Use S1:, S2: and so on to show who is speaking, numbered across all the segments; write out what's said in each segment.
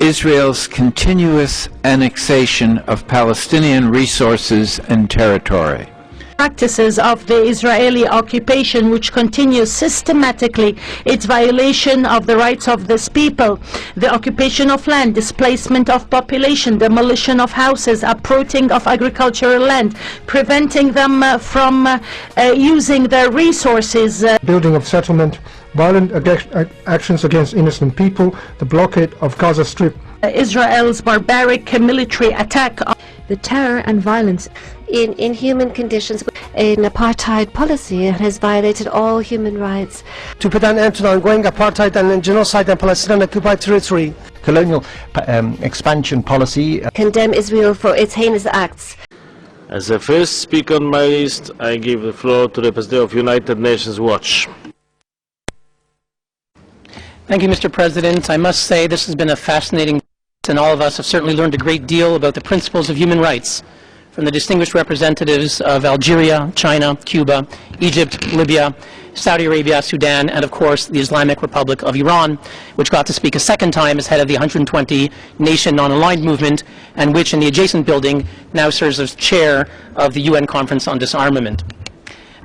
S1: Israel's continuous annexation of Palestinian resources and territory.
S2: Practices of the Israeli occupation, which continues systematically its violation of the rights of this people, the occupation of land, displacement of population, demolition of houses, uprooting of agricultural land, preventing them from using their resources.
S3: Building of settlement, violent actions against innocent people, the blockade of Gaza Strip.
S2: Israel's barbaric military attack.
S4: The terror and violence in inhuman conditions, an apartheid policy has violated all human rights.
S5: To put an end to the ongoing apartheid and genocide in Palestinian occupied territory.
S6: Colonial expansion policy.
S4: Condemn Israel for its heinous acts.
S7: As the first speaker on my list, I give the floor to the Representative of United Nations Watch.
S8: Thank you, Mr. President. I must say this has been a fascinating, and all of us have certainly learned a great deal about the principles of human rights from the distinguished representatives of Algeria, China, Cuba, Egypt, Libya, Saudi Arabia, Sudan, and of course the Islamic Republic of Iran, which got to speak a second time as head of the 120-nation non-aligned movement, and which in the adjacent building now serves as chair of the UN Conference on Disarmament.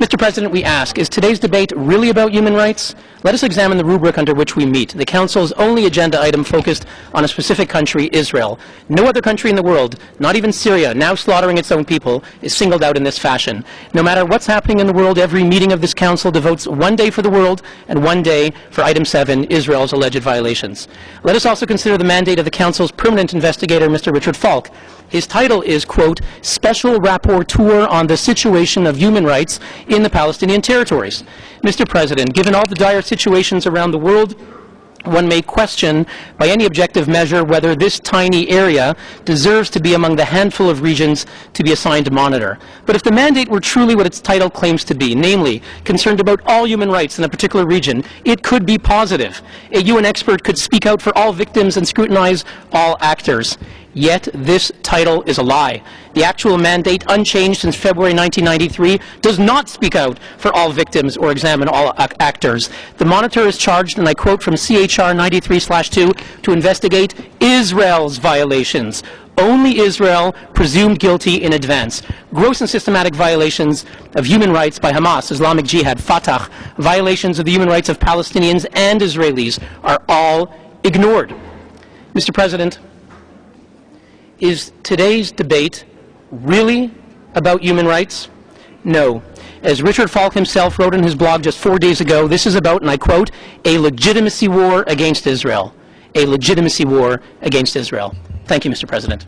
S8: Mr. President, we ask, is today's debate really about human rights? Let us examine the rubric under which we meet. The Council's only agenda item focused on a specific country, Israel. No other country in the world, not even Syria, now slaughtering its own people, is singled out in this fashion. No matter what's happening in the world, every meeting of this Council devotes one day for the world and one day for item 7, Israel's alleged violations. Let us also consider the mandate of the Council's permanent investigator, Mr. Richard Falk. His title is, quote, Special Rapporteur on the Situation of Human Rights in the Palestinian Territories. Mr. President, given all the dire situations around the world, one may question by any objective measure whether this tiny area deserves to be among the handful of regions to be assigned to monitor. But if the mandate were truly what its title claims to be, namely concerned about all human rights in a particular region, it could be positive. A UN expert could speak out for all victims and scrutinize all actors. Yet this title is a lie. The actual mandate, unchanged since February 1993, does not speak out for all victims or examine all actors. The monitor is charged, and I quote from CHR 93/2, to investigate Israel's violations. Only Israel presumed guilty in advance. Gross and systematic violations of human rights by Hamas, Islamic Jihad, Fatah, violations of the human rights of Palestinians and Israelis are all ignored. Mr. President, is today's debate really about human rights? No. As Richard Falk himself wrote in his blog just 4 days ago, this is about, and I quote, a legitimacy war against Israel. A legitimacy war against Israel. Thank you, Mr. President.